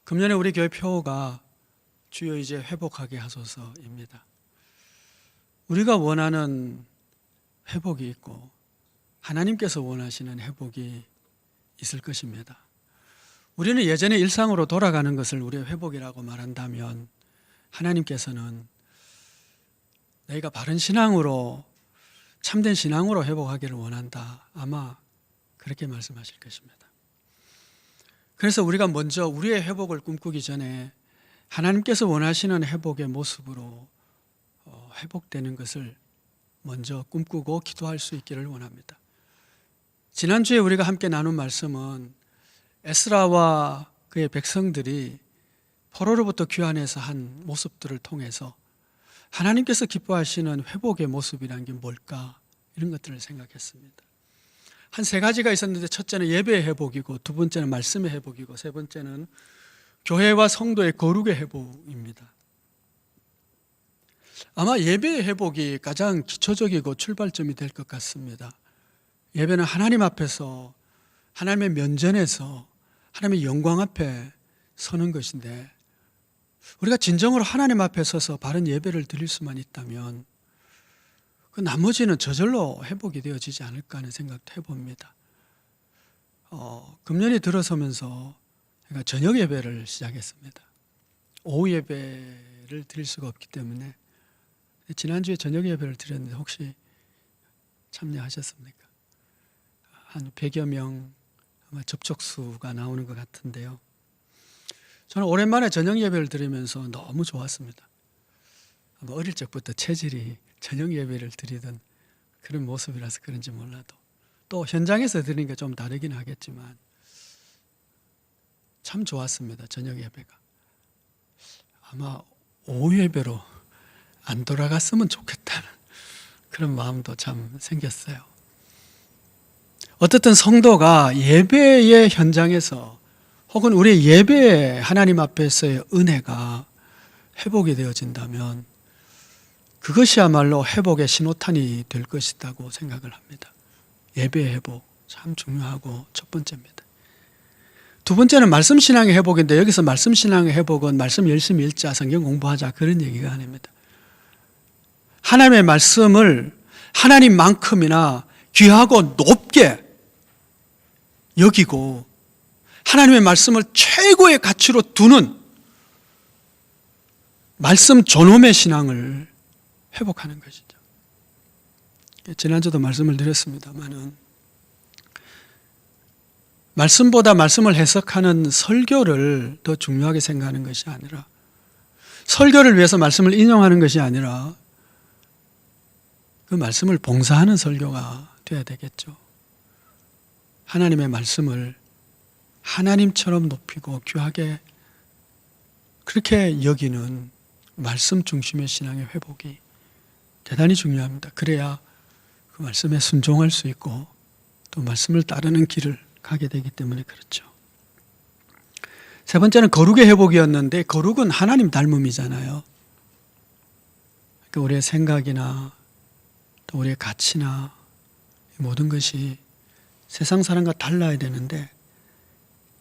금년에 우리 교회 표어가 주여 이제 회복하게 하소서입니다. 우리가 원하는 회복이 있고 하나님께서 원하시는 회복이 있을 것입니다. 우리는 예전에 일상으로 돌아가는 것을 우리의 회복이라고 말한다면 하나님께서는 너희가 바른 신앙으로 참된 신앙으로 회복하기를 원한다. 아마 그렇게 말씀하실 것입니다. 그래서 우리가 먼저 우리의 회복을 꿈꾸기 전에 하나님께서 원하시는 회복의 모습으로 회복되는 것을 먼저 꿈꾸고 기도할 수 있기를 원합니다. 지난주에 우리가 함께 나눈 말씀은 에스라와 그의 백성들이 포로로부터 귀환해서 한 모습들을 통해서 하나님께서 기뻐하시는 회복의 모습이라는 게 뭘까? 이런 것들을 생각했습니다. 한 세 가지가 있었는데 첫째는 예배의 회복이고 두 번째는 말씀의 회복이고 세 번째는 교회와 성도의 거룩의 회복입니다. 아마 예배의 회복이 가장 기초적이고 출발점이 될 것 같습니다. 예배는 하나님 앞에서 하나님의 면전에서 하나님의 영광 앞에 서는 것인데 우리가 진정으로 하나님 앞에 서서 바른 예배를 드릴 수만 있다면 그 나머지는 저절로 회복이 되어지지 않을까 하는 생각도 해봅니다. 금년이 들어서면서 제가 저녁 예배를 시작했습니다. 오후 예배를 드릴 수가 없기 때문에 지난주에 저녁 예배를 드렸는데 혹시 참여하셨습니까? 한 100여 명 아마 접촉수가 나오는 것 같은데요. 저는 오랜만에 저녁 예배를 드리면서 너무 좋았습니다. 아마 어릴 적부터 체질이 저녁 예배를 드리던 그런 모습이라서 그런지 몰라도 또 현장에서 드리니까 좀 다르긴 하겠지만 참 좋았습니다. 저녁 예배가. 아마 오후 예배로 안 돌아갔으면 좋겠다는 그런 마음도 참 생겼어요. 어떻든 성도가 예배의 현장에서 혹은 우리의 예배의 하나님 앞에서의 은혜가 회복이 되어진다면 그것이야말로 회복의 신호탄이 될 것이라고 생각을 합니다. 예배의 회복 참 중요하고 첫 번째입니다. 두 번째는 말씀 신앙의 회복인데 여기서 말씀 신앙의 회복은 말씀 열심히 읽자, 성경 공부하자 그런 얘기가 아닙니다. 하나님의 말씀을 하나님만큼이나 귀하고 높게 여기고 하나님의 말씀을 최고의 가치로 두는 말씀 존엄의 신앙을 회복하는 것이죠. 지난주도 말씀을 드렸습니다만은 말씀보다 말씀을 해석하는 설교를 더 중요하게 생각하는 것이 아니라 설교를 위해서 말씀을 인용하는 것이 아니라 그 말씀을 봉사하는 설교가 되어야 되겠죠. 하나님의 말씀을 하나님처럼 높이고 귀하게 그렇게 여기는 말씀 중심의 신앙의 회복이 대단히 중요합니다. 그래야 그 말씀에 순종할 수 있고 또 말씀을 따르는 길을 가게 되기 때문에 그렇죠. 세 번째는 거룩의 회복이었는데 거룩은 하나님 닮음이잖아요. 그러니까 우리의 생각이나 또 우리의 가치나 모든 것이 세상 사람과 달라야 되는데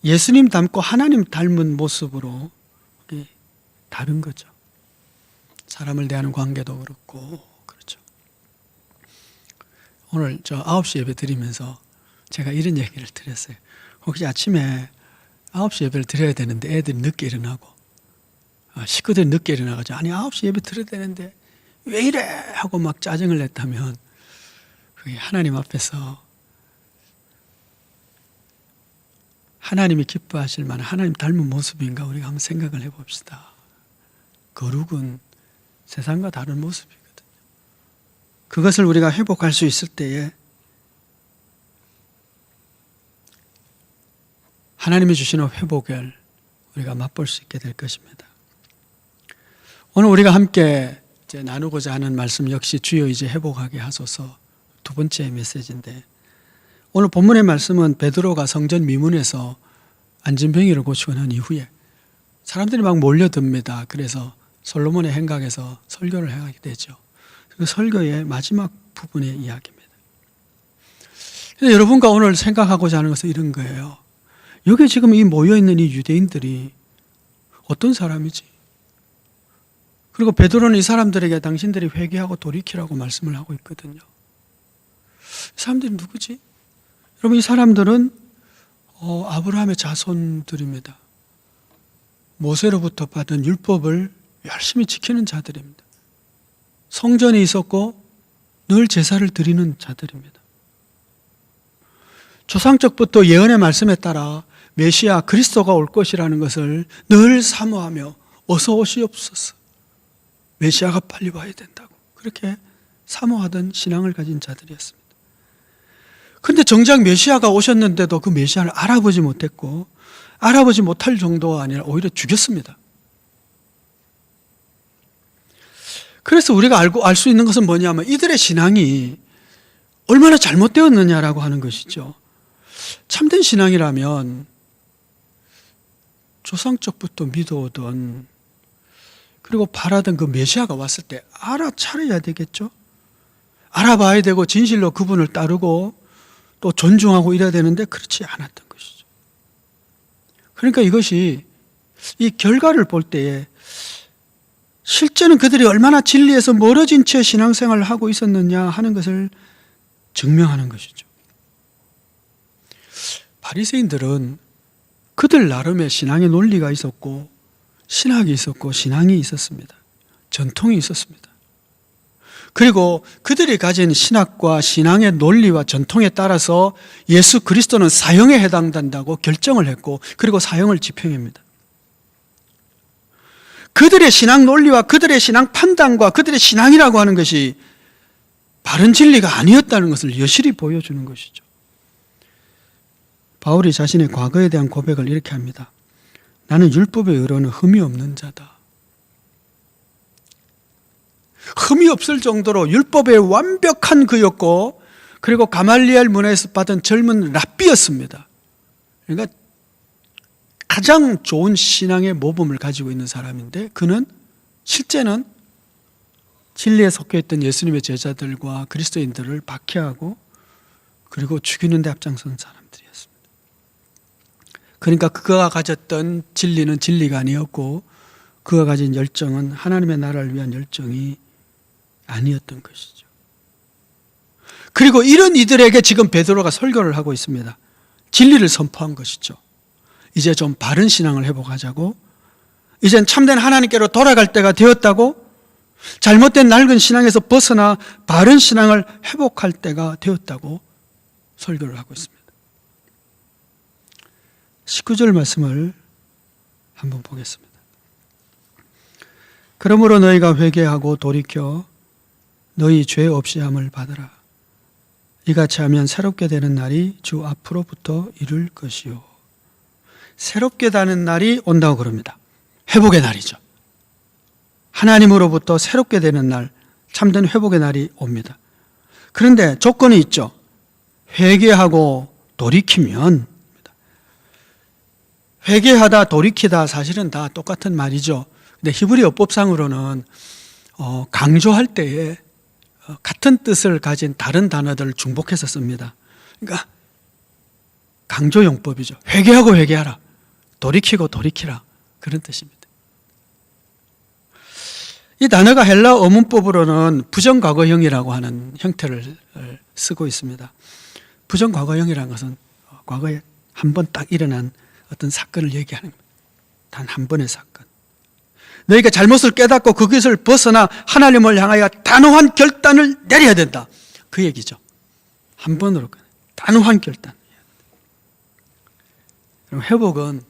예수님 닮고 하나님 닮은 모습으로 다른 거죠. 사람을 대하는 관계도 그렇고 그렇죠. 오늘 저 9시 예배 드리면서 제가 이런 얘기를 드렸어요. 혹시 아침에 9시 예배를 드려야 되는데 애들이 늦게 일어나고 식구들이 늦게 일어나가지고 아니 9시 예배 드려야 되는데 왜 이래 하고 막 짜증을 냈다면 그게 하나님 앞에서 하나님이 기뻐하실 만한 하나님 닮은 모습인가 우리가 한번 생각을 해봅시다. 거룩은 세상과 다른 모습이거든요. 그것을 우리가 회복할 수 있을 때에 하나님이 주시는 회복을 우리가 맛볼 수 있게 될 것입니다. 오늘 우리가 함께 이제 나누고자 하는 말씀 역시 주여 이제 회복하게 하소서 두 번째 메시지인데 오늘 본문의 말씀은 베드로가 성전 미문에서 안진병이를 고치고 난 이후에 사람들이 막 몰려듭니다. 그래서 솔로몬의 행각에서 설교를 하게 되죠. 그 설교의 마지막 부분의 이야기입니다. 여러분과 오늘 생각하고자 하는 것은 이런 거예요. 여기 지금 이 모여있는 이 유대인들이 어떤 사람이지? 그리고 베드로는 이 사람들에게 당신들이 회개하고 돌이키라고 말씀을 하고 있거든요. 이 사람들이 누구지? 여러분, 이 사람들은 아브라함의 자손들입니다. 모세로부터 받은 율법을 열심히 지키는 자들입니다. 성전이 있었고 늘 제사를 드리는 자들입니다. 조상적부터 예언의 말씀에 따라 메시아 그리스도가 올 것이라는 것을 늘 사모하며 어서 오시옵소서, 메시아가 빨리 와야 된다고 그렇게 사모하던 신앙을 가진 자들이었습니다. 그런데 정작 메시아가 오셨는데도 그 메시아를 알아보지 못했고, 알아보지 못할 정도가 아니라 오히려 죽였습니다. 그래서 우리가 알 수 있는 것은 뭐냐면 이들의 신앙이 얼마나 잘못되었느냐라고 하는 것이죠. 참된 신앙이라면 조상적부터 믿어오던, 그리고 바라던 그 메시아가 왔을 때 알아차려야 되겠죠. 알아봐야 되고 진실로 그분을 따르고 또 존중하고 이래야 되는데 그렇지 않았던 것이죠. 그러니까 이것이 이 결과를 볼 때에 실제는 그들이 얼마나 진리에서 멀어진 채 신앙생활을 하고 있었느냐 하는 것을 증명하는 것이죠. 바리새인들은 그들 나름의 신앙의 논리가 있었고 신학이 있었고 신앙이 있었습니다. 전통이 있었습니다. 그리고 그들이 가진 신학과 신앙의 논리와 전통에 따라서 예수 그리스도는 사형에 해당된다고 결정을 했고, 그리고 사형을 집행합니다. 그들의 신앙 논리와 그들의 신앙 판단과 그들의 신앙이라고 하는 것이 바른 진리가 아니었다는 것을 여실히 보여주는 것이죠. 바울이 자신의 과거에 대한 고백을 이렇게 합니다. 나는 율법의 의로는 흠이 없는 자다. 흠이 없을 정도로 율법의 완벽한 그였고, 그리고 가말리엘 문화에서 받은 젊은 랍비였습니다. 그러니까 가장 좋은 신앙의 모범을 가지고 있는 사람인데, 그는 실제는 진리에 속해있던 예수님의 제자들과 그리스도인들을 박해하고 그리고 죽이는 데 앞장선 사람들이었습니다. 그러니까 그가 가졌던 진리는 진리가 아니었고, 그가 가진 열정은 하나님의 나라를 위한 열정이 아니었던 것이죠. 그리고 이런 이들에게 지금 베드로가 설교를 하고 있습니다. 진리를 선포한 것이죠. 이제 좀 바른 신앙을 회복하자고, 이젠 참된 하나님께로 돌아갈 때가 되었다고, 잘못된 낡은 신앙에서 벗어나 바른 신앙을 회복할 때가 되었다고 설교를 하고 있습니다. 19절 말씀을 한번 보겠습니다. 그러므로 너희가 회개하고 돌이켜 너희 죄 없이 함을 받으라. 이같이 하면 새롭게 되는 날이 주 앞으로부터 이룰 것이요. 새롭게 되는 날이 온다고 그럽니다. 회복의 날이죠. 하나님으로부터 새롭게 되는 날, 참된 회복의 날이 옵니다. 그런데 조건이 있죠. 회개하고 돌이키면, 회개하다 돌이키다 사실은 다 똑같은 말이죠. 근데 히브리어 법상으로는 강조할 때에 같은 뜻을 가진 다른 단어들을 중복해서 씁니다. 그러니까 강조용법이죠. 회개하고 회개하라, 돌이키고 돌이키라, 그런 뜻입니다. 이 단어가 헬라어 어문법으로는 부정과거형이라고 하는 형태를 쓰고 있습니다. 부정과거형이라는 것은 과거에 한 번 딱 일어난 어떤 사건을 얘기하는 겁니다. 단 한 번의 사건. 너희가 잘못을 깨닫고 그것을 벗어나 하나님을 향하여 단호한 결단을 내려야 된다, 그 얘기죠. 한 번으로 단호한 결단. 그럼 회복은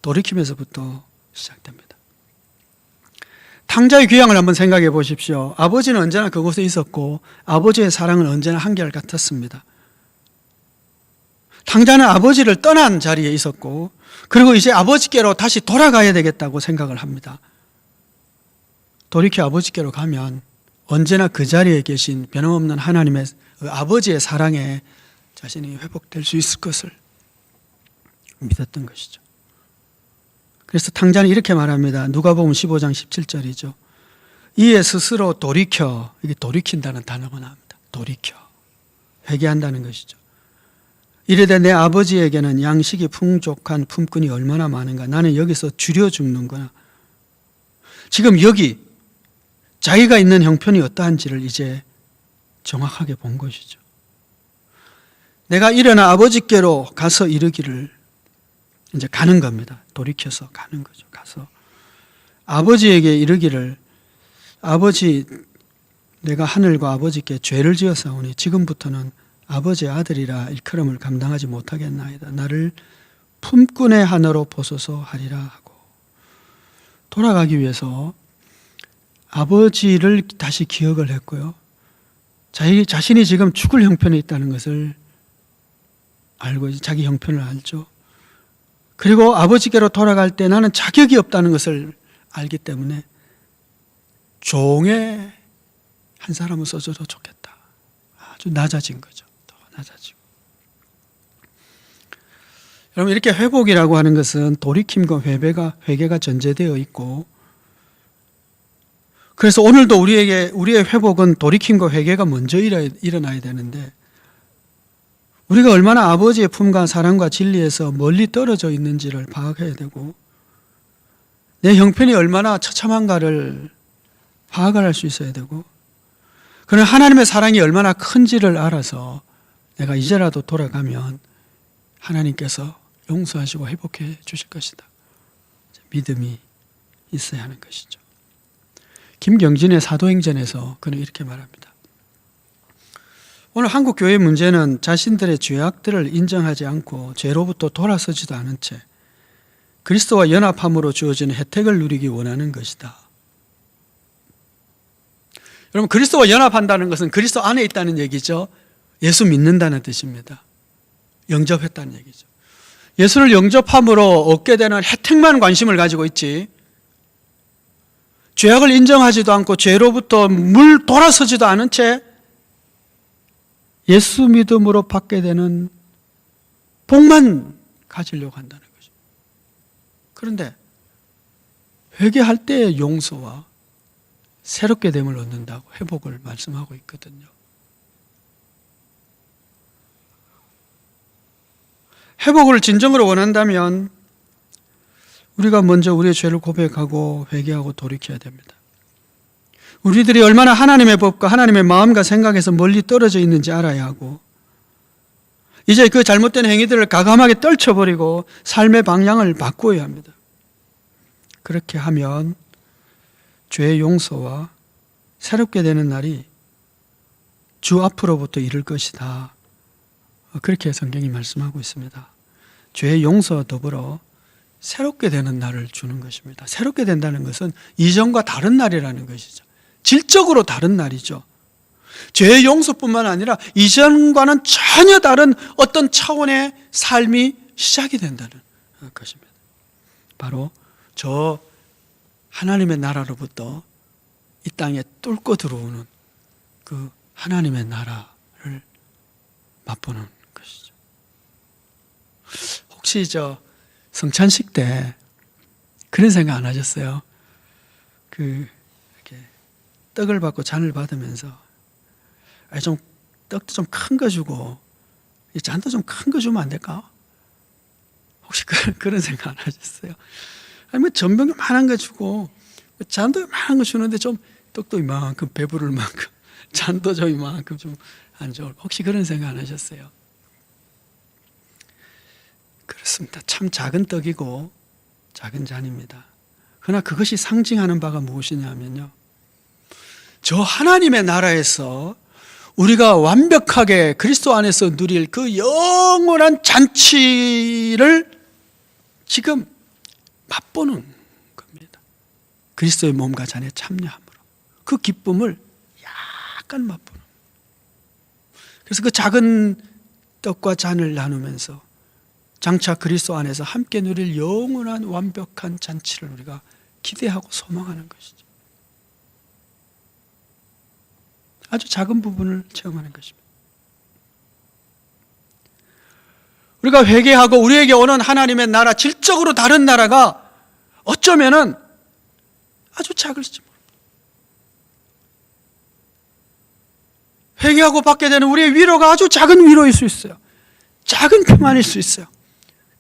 돌이킴에서부터 시작됩니다. 탕자의 귀향을 한번 생각해 보십시오. 아버지는 언제나 그곳에 있었고 아버지의 사랑은 언제나 한결같았습니다. 탕자는 아버지를 떠난 자리에 있었고, 그리고 이제 아버지께로 다시 돌아가야 되겠다고 생각을 합니다. 돌이켜 아버지께로 가면 언제나 그 자리에 계신 변함없는 하나님의 아버지의 사랑에 자신이 회복될 수 있을 것을 믿었던 것이죠. 그래서 탕자는 이렇게 말합니다. 누가복음 15장 17절이죠. 이에 스스로 돌이켜, 이게 돌이킨다는 단어가 나옵니다. 돌이켜, 회개한다는 것이죠. 이르되 내 아버지에게는 양식이 풍족한 품꾼이 얼마나 많은가. 나는 여기서 줄여 죽는구나. 지금 여기 자기가 있는 형편이 어떠한지를 이제 정확하게 본 것이죠. 내가 일어나 아버지께로 가서 이르기를, 이제 가는 겁니다. 돌이켜서 가는 거죠. 가서 아버지에게 이르기를, 아버지, 내가 하늘과 아버지께 죄를 지었사오니 지금부터는 아버지의 아들이라 일컬음을 감당하지 못하겠나이다. 나를 품꾼의 하나로 보소서 하리라 하고, 돌아가기 위해서 아버지를 다시 기억을 했고요. 자신이 지금 죽을 형편에 있다는 것을 알고, 자기 형편을 알죠. 그리고 아버지께로 돌아갈 때 나는 자격이 없다는 것을 알기 때문에 종의 한 사람을 써줘도 좋겠다. 아주 낮아진 거죠. 더 낮아지고. 여러분, 이렇게 회복이라고 하는 것은 돌이킴과 회개가 전제되어 있고, 그래서 오늘도 우리의 회복은 돌이킴과 회개가 먼저 일어나야 되는데, 우리가 얼마나 아버지의 품과 사랑과 진리에서 멀리 떨어져 있는지를 파악해야 되고, 내 형편이 얼마나 처참한가를 파악을 할 수 있어야 되고, 그러나 하나님의 사랑이 얼마나 큰지를 알아서 내가 이제라도 돌아가면 하나님께서 용서하시고 회복해 주실 것이다. 믿음이 있어야 하는 것이죠. 김경진의 사도행전에서 그는 이렇게 말합니다. 오늘 한국 교회의 문제는 자신들의 죄악들을 인정하지 않고 죄로부터 돌아서지도 않은 채 그리스도와 연합함으로 주어지는 혜택을 누리기 원하는 것이다. 여러분, 그리스도와 연합한다는 것은 그리스도 안에 있다는 얘기죠. 예수 믿는다는 뜻입니다. 영접했다는 얘기죠. 예수를 영접함으로 얻게 되는 혜택만 관심을 가지고 있지, 죄악을 인정하지도 않고 죄로부터 물 돌아서지도 않은 채 예수 믿음으로 받게 되는 복만 가지려고 한다는 거죠. 그런데 회개할 때의 용서와 새롭게 됨을 얻는다고 회복을 말씀하고 있거든요. 회복을 진정으로 원한다면 우리가 먼저 우리의 죄를 고백하고 회개하고 돌이켜야 됩니다. 우리들이 얼마나 하나님의 법과 하나님의 마음과 생각에서 멀리 떨어져 있는지 알아야 하고, 이제 그 잘못된 행위들을 과감하게 떨쳐버리고 삶의 방향을 바꾸어야 합니다. 그렇게 하면 죄의 용서와 새롭게 되는 날이 주 앞으로부터 이를 것이다. 그렇게 성경이 말씀하고 있습니다. 죄의 용서와 더불어 새롭게 되는 날을 주는 것입니다. 새롭게 된다는 것은 이전과 다른 날이라는 것이죠. 질적으로 다른 날이죠. 죄의 용서뿐만 아니라 이전과는 전혀 다른 어떤 차원의 삶이 시작이 된다는 것입니다. 바로 저 하나님의 나라로부터 이 땅에 뚫고 들어오는 그 하나님의 나라를 맛보는 것이죠. 혹시 성찬식 때 그런 생각 안 하셨어요? 이렇게 떡을 받고 잔을 받으면서 떡도 좀 큰 거 주고 이 잔도 좀 큰 거 주면 안 될까? 혹시 그런 생각 안 하셨어요? 아니면 전병 요만한 거 주고 잔도 요만한 거 주는데 좀 떡도 이만큼 배부를 만큼 잔도 좀 이만큼 좀 안 좋을, 혹시 그런 생각 안 하셨어요? 그렇습니다. 참 작은 떡이고 작은 잔입니다. 그러나 그것이 상징하는 바가 무엇이냐면요, 저 하나님의 나라에서 우리가 완벽하게 그리스도 안에서 누릴 그 영원한 잔치를 지금 맛보는 겁니다. 그리스도의 몸과 잔에 참여함으로 그 기쁨을 약간 맛보는. 그래서 그 작은 떡과 잔을 나누면서 장차 그리스도 안에서 함께 누릴 영원한 완벽한 잔치를 우리가 기대하고 소망하는 것이죠. 아주 작은 부분을 체험하는 것입니다. 우리가 회개하고 우리에게 오는 하나님의 나라, 질적으로 다른 나라가 어쩌면은 아주 작을지 모릅니다. 회개하고 받게 되는 우리의 위로가 아주 작은 위로일 수 있어요. 작은 평안일 수 있어요.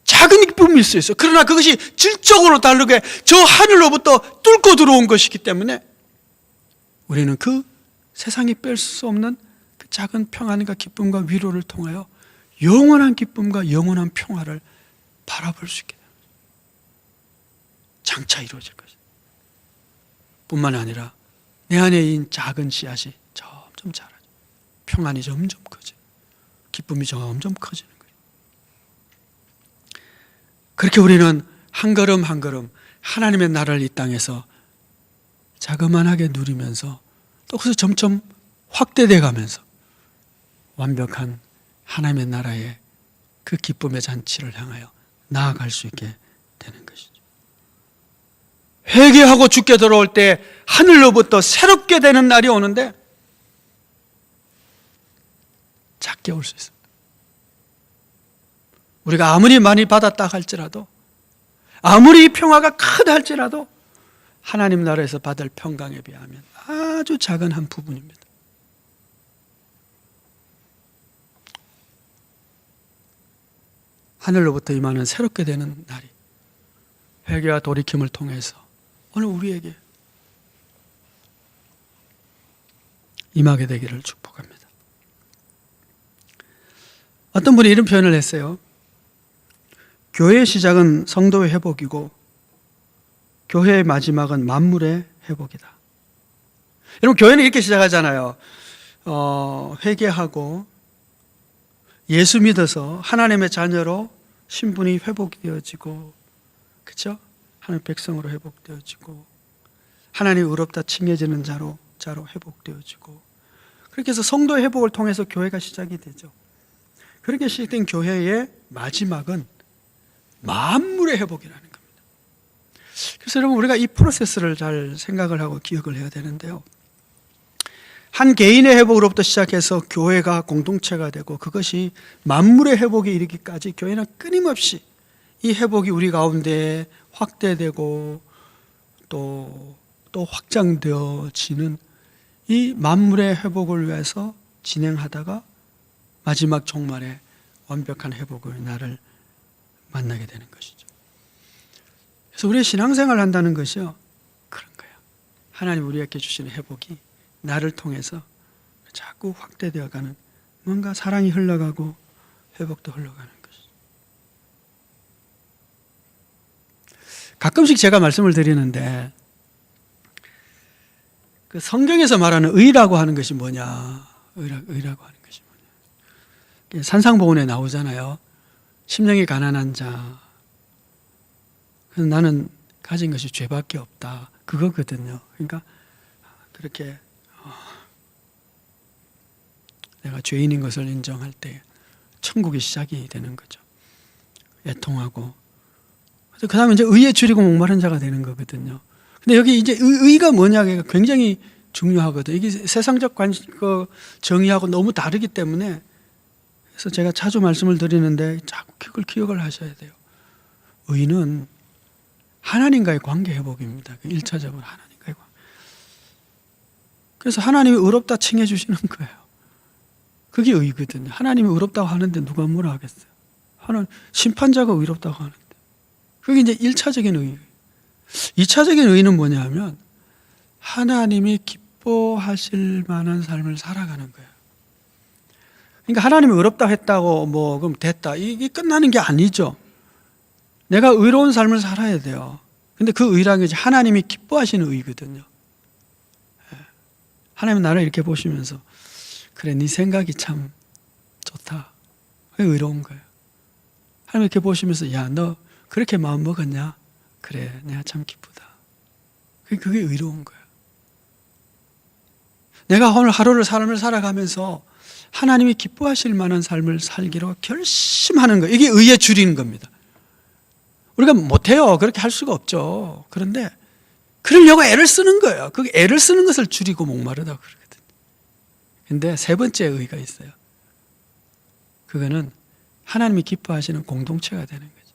작은 기쁨일 수 있어요. 그러나 그것이 질적으로 다르게 저 하늘로부터 뚫고 들어온 것이기 때문에 우리는 그 세상이 뺄 수 없는 그 작은 평안과 기쁨과 위로를 통하여 영원한 기쁨과 영원한 평화를 바라볼 수 있게 됩니다. 장차 이루어질 것입니다. 뿐만 아니라 내 안에 있는 작은 씨앗이 점점 자라죠. 평안이 점점 커지고 기쁨이 점점 커지는 거예요. 그렇게 우리는 한 걸음 한 걸음 하나님의 나라를 이 땅에서 자그만하게 누리면서 또 그래서 점점 확대돼 가면서 완벽한 하나님의 나라의 그 기쁨의 잔치를 향하여 나아갈 수 있게 되는 것이죠. 회개하고 죽게 들어올 때 하늘로부터 새롭게 되는 날이 오는데 작게 올 수 있습니다. 우리가 아무리 많이 받았다 할지라도, 아무리 평화가 크다 할지라도 하나님 나라에서 받을 평강에 비하면 아주 작은 한 부분입니다. 하늘로부터 임하는 새롭게 되는 날이 회개와 돌이킴을 통해서 오늘 우리에게 임하게 되기를 축복합니다. 어떤 분이 이런 표현을 했어요. 교회의 시작은 성도의 회복이고 교회의 마지막은 만물의 회복이다. 여러분, 교회는 이렇게 시작하잖아요. 회개하고 예수 믿어서 하나님의 자녀로 신분이 회복되어지고, 그렇죠? 하나님 백성으로 회복되어지고, 하나님 의롭다 칭해지는 자로 회복되어지고, 그렇게 해서 성도의 회복을 통해서 교회가 시작이 되죠. 그렇게 시작된 교회의 마지막은 만물의 회복이라는 겁니다. 그래서 여러분, 우리가 이 프로세스를 잘 생각을 하고 기억을 해야 되는데요. 한 개인의 회복으로부터 시작해서 교회가 공동체가 되고 그것이 만물의 회복에 이르기까지 교회는 끊임없이 이 회복이 우리 가운데 확대되고 또 확장되어지는 이 만물의 회복을 위해서 진행하다가 마지막 종말에 완벽한 회복의 날을 만나게 되는 것이죠. 그래서 우리의 신앙생활을 한다는 것이요, 그런 거예요. 하나님 우리에게 주시는 회복이 나를 통해서 자꾸 확대되어가는, 뭔가 사랑이 흘러가고 회복도 흘러가는 것이죠. 가끔씩 제가 말씀을 드리는데, 그 성경에서 말하는 의라고 하는 것이 뭐냐, 의라고 하는 것이 뭐냐. 산상보훈에 나오잖아요. 심령이 가난한 자, 그래서 나는 가진 것이 죄밖에 없다, 그거거든요. 그러니까 그렇게 내가 죄인인 것을 인정할 때 천국이 시작이 되는 거죠. 애통하고. 그 다음에 이제 의에 줄이고 목마른 자가 되는 거거든요. 근데 여기 이제 의가 뭐냐가 굉장히 중요하거든요. 이게 세상적 정의하고 너무 다르기 때문에, 그래서 제가 자주 말씀을 드리는데 자꾸 그걸 기억을 하셔야 돼요. 의는 하나님과의 관계 회복입니다. 1차적으로 하나님과의 관계. 그래서 하나님이 의롭다 칭해 주시는 거예요. 그게 의거든요. 하나님이 의롭다고 하는데 누가 뭐라 하겠어요? 하나님, 심판자가 의롭다고 하는데. 그게 이제 1차적인 의예요. 2차적인 의는 뭐냐 하면 하나님이 기뻐하실 만한 삶을 살아가는 거예요. 그러니까 하나님이 의롭다 했다고 그럼 됐다, 이게 끝나는 게 아니죠. 내가 의로운 삶을 살아야 돼요. 근데 그 의라는 게 하나님이 기뻐하시는 의거든요. 하나님 나를 이렇게 보시면서, 그래, 네 생각이 참 좋다, 의로운 거예요. 하나님 이렇게 보시면서, 야, 너 그렇게 마음 먹었냐? 그래, 내가 참 기쁘다. 그게 의로운 거예요. 내가 오늘 하루를 삶을 살아가면서 하나님이 기뻐하실 만한 삶을 살기로 결심하는 거예요. 이게 의에 줄이는 겁니다. 우리가 못해요. 그렇게 할 수가 없죠. 그런데 그러려고 애를 쓰는 거예요. 그 애를 쓰는 것을 줄이고 목마르다고 그러거든요. 근데 세 번째 의가 있어요. 그거는 하나님이 기뻐하시는 공동체가 되는 거죠.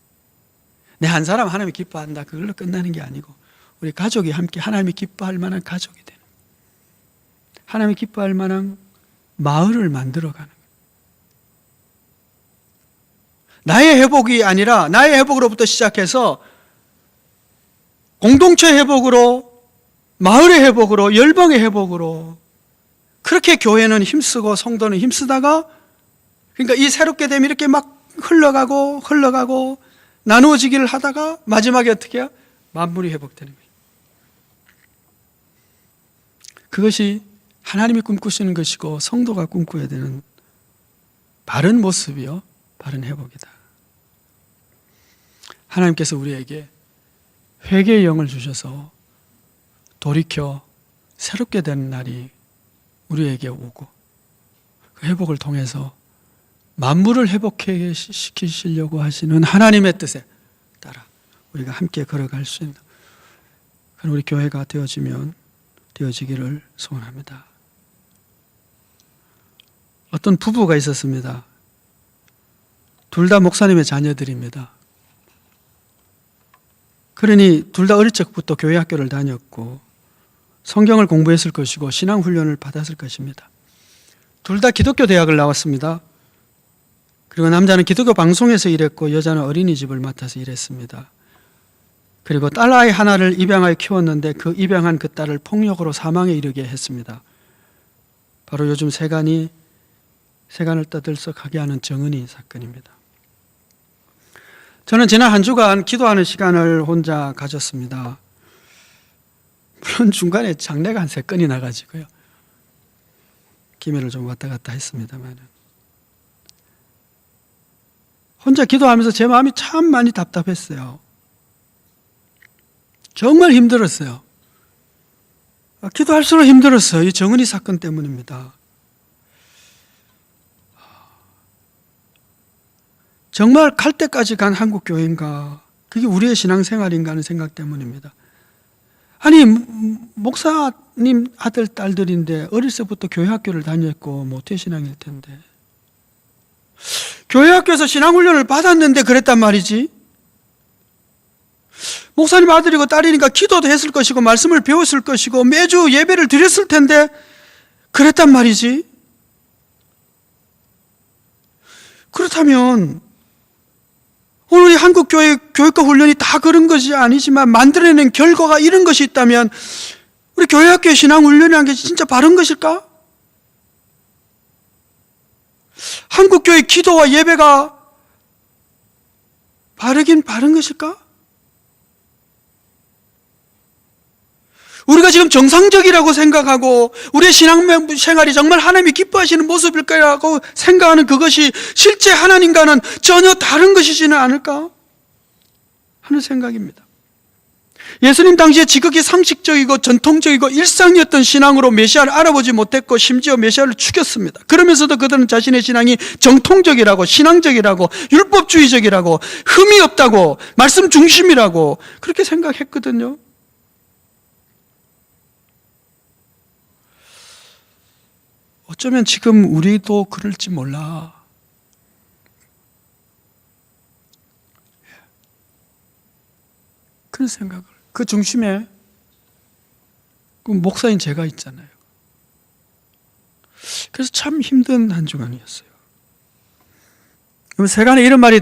내 한 사람 하나님이 기뻐한다, 그걸로 끝나는 게 아니고 우리 가족이 함께 하나님이 기뻐할 만한 가족이 되는 거예요. 하나님이 기뻐할 만한 마을을 만들어가는 거예요. 나의 회복이 아니라 나의 회복으로부터 시작해서 공동체 회복으로, 마을의 회복으로, 열방의 회복으로, 그렇게 교회는 힘쓰고 성도는 힘쓰다가, 그러니까 이 새롭게 되면 이렇게 막 흘러가고 나누어지기를 하다가 마지막에 어떻게 해요? 만물이 회복되는 거예요. 그것이 하나님이 꿈꾸시는 것이고 성도가 꿈꿔야 되는 바른 모습이요, 바른 회복이다. 하나님께서 우리에게 회개의 영을 주셔서 돌이켜 새롭게 되는 날이 우리에게 오고, 그 회복을 통해서 만물을 회복시키시려고 하시는 하나님의 뜻에 따라 우리가 함께 걸어갈 수 있는 그런 우리 교회가 되어지기를 소원합니다. 어떤 부부가 있었습니다. 둘 다 목사님의 자녀들입니다. 그러니 둘 다 어릴 적부터 교회 학교를 다녔고 성경을 공부했을 것이고 신앙훈련을 받았을 것입니다. 둘 다 기독교 대학을 나왔습니다. 그리고 남자는 기독교 방송에서 일했고 여자는 어린이집을 맡아서 일했습니다. 그리고 딸아이 하나를 입양하여 키웠는데 그 입양한 그 딸을 폭력으로 사망에 이르게 했습니다. 바로 요즘 세간을 떠들썩하게 하는 정은이 사건입니다. 저는 지난 한 주간 기도하는 시간을 혼자 가졌습니다. 물론 중간에 장례가 한 3건이 나가지고요. 기매를 좀 왔다 갔다 했습니다만, 혼자 기도하면서 제 마음이 참 많이 답답했어요. 정말 힘들었어요. 기도할수록 힘들었어요. 이 정은이 사건 때문입니다. 정말 갈 때까지 간 한국 교회인가, 그게 우리의 신앙생활인가 하는 생각 때문입니다. 아니, 목사님 아들, 딸들인데 어릴 때부터 교회 학교를 다녔고 모태신앙일 텐데, 교회 학교에서 신앙훈련을 받았는데 그랬단 말이지. 목사님 아들이고 딸이니까 기도도 했을 것이고 말씀을 배웠을 것이고 매주 예배를 드렸을 텐데 그랬단 말이지. 그렇다면 오늘 이 한국 교회 교육과 훈련이 다 그런 것이 아니지만 만들어낸 결과가 이런 것이 있다면 우리 교회 학교의 신앙훈련이라는 게 진짜 바른 것일까? 한국 교회 기도와 예배가 바르긴 바른 것일까? 우리가 지금 정상적이라고 생각하고 우리의 신앙생활이 정말 하나님이 기뻐하시는 모습일 거라고 생각하는 그것이 실제 하나님과는 전혀 다른 것이지는 않을까 하는 생각입니다. 예수님 당시에 지극히 상식적이고 전통적이고 일상이었던 신앙으로 메시아를 알아보지 못했고 심지어 메시아를 죽였습니다. 그러면서도 그들은 자신의 신앙이 정통적이라고, 신앙적이라고, 율법주의적이라고, 흠이 없다고, 말씀 중심이라고 그렇게 생각했거든요. 어쩌면 지금 우리도 그럴지 몰라. 그런 생각을, 그 중심에 그 목사인 제가 있잖아요. 그래서 참 힘든 한 주간이었어요. 세간에 이런 말이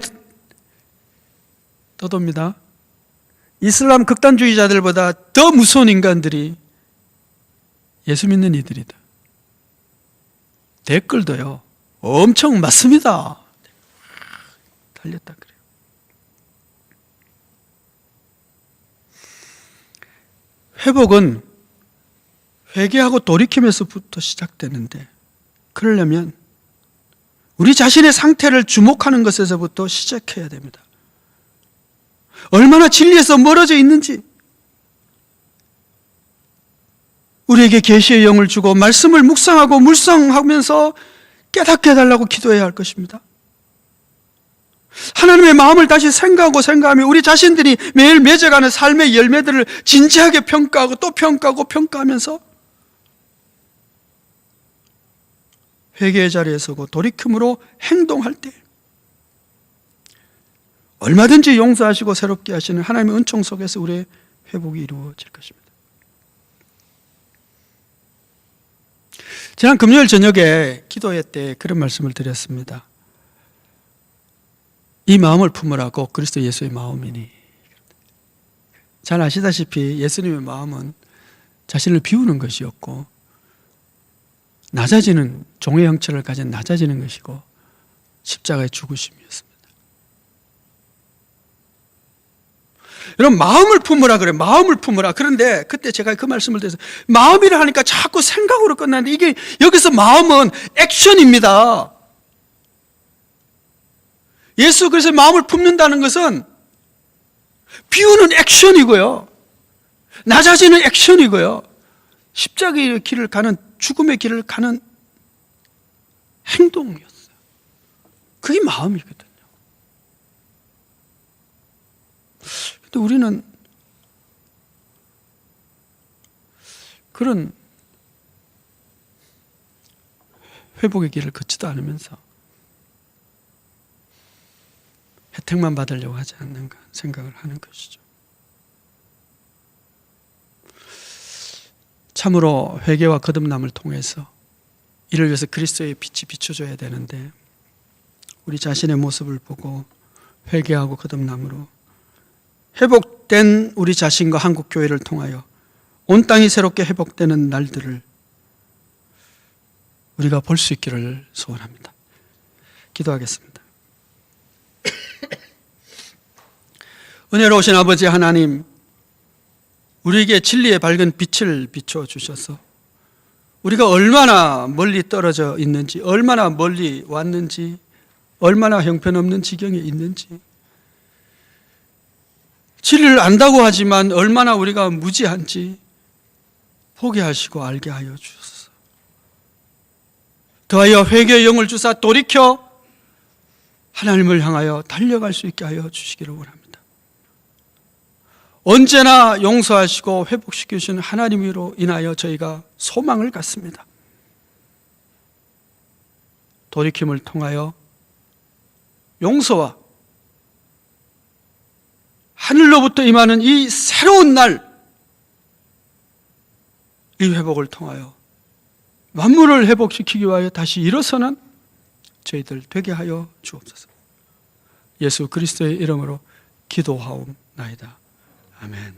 떠돕니다. 이슬람 극단주의자들보다 더 무서운 인간들이 예수 믿는 이들이다. 댓글도요, 엄청 맞습니다. 달렸다 그래요. 회복은 회개하고 돌이킴에서부터 시작되는데, 그러려면 우리 자신의 상태를 주목하는 것에서부터 시작해야 됩니다. 얼마나 진리에서 멀어져 있는지, 우리에게 계시의 영을 주고 말씀을 묵상하고 물상하면서 깨닫게 해달라고 기도해야 할 것입니다. 하나님의 마음을 다시 생각하며 우리 자신들이 매일 맺어가는 삶의 열매들을 진지하게 평가하고 또 평가하면서 회개의 자리에 서고 돌이킴으로 행동할 때 얼마든지 용서하시고 새롭게 하시는 하나님의 은총 속에서 우리의 회복이 이루어질 것입니다. 지난 금요일 저녁에 기도회 때 그런 말씀을 드렸습니다. 이 마음을 품으라고 그리스도 예수의 마음이니. 잘 아시다시피 예수님의 마음은 자신을 비우는 것이었고 낮아지는 종의 형체를 가진 낮아지는 것이고 십자가의 죽으심이었습니다. 여러분, 마음을 품으라 그래. 마음을 품으라. 그런데 그때 제가 그 말씀을 드려서 마음이라 하니까 자꾸 생각으로 끝나는데 이게 여기서 마음은 액션입니다. 예수 그리스도의 마음을 품는다는 것은 비우는 액션이고요. 낮아지는 액션이고요. 십자가의 길을 가는, 죽음의 길을 가는 행동이었어요. 그게 마음이거든요. 근데 우리는 그런 회복의 길을 걷지도 않으면서 혜택만 받으려고 하지 않는가 생각을 하는 것이죠. 참으로 회개와 거듭남을 통해서 이를 위해서 그리스도의 빛이 비춰줘야 되는데 우리 자신의 모습을 보고 회개하고 거듭남으로 회복된 우리 자신과 한국교회를 통하여 온 땅이 새롭게 회복되는 날들을 우리가 볼 수 있기를 소원합니다. 기도하겠습니다. 은혜로우신 아버지 하나님, 우리에게 진리의 밝은 빛을 비춰주셔서 우리가 얼마나 멀리 떨어져 있는지, 얼마나 멀리 왔는지, 얼마나 형편없는 지경에 있는지, 진리를 안다고 하지만 얼마나 우리가 무지한지 보게 하시고 알게 하여 주소서. 더하여 회개의 영을 주사 돌이켜 하나님을 향하여 달려갈 수 있게 하여 주시기를 원합니다. 언제나 용서하시고 회복시키시는 하나님으로 인하여 저희가 소망을 갖습니다. 돌이킴을 통하여 용서와 하늘로부터 임하는 이 새로운 날, 이 회복을 통하여 만물을 회복시키기 위하여 다시 일어서는 저희들 되게 하여 주옵소서. 예수 그리스도의 이름으로 기도하옵나이다. 아멘.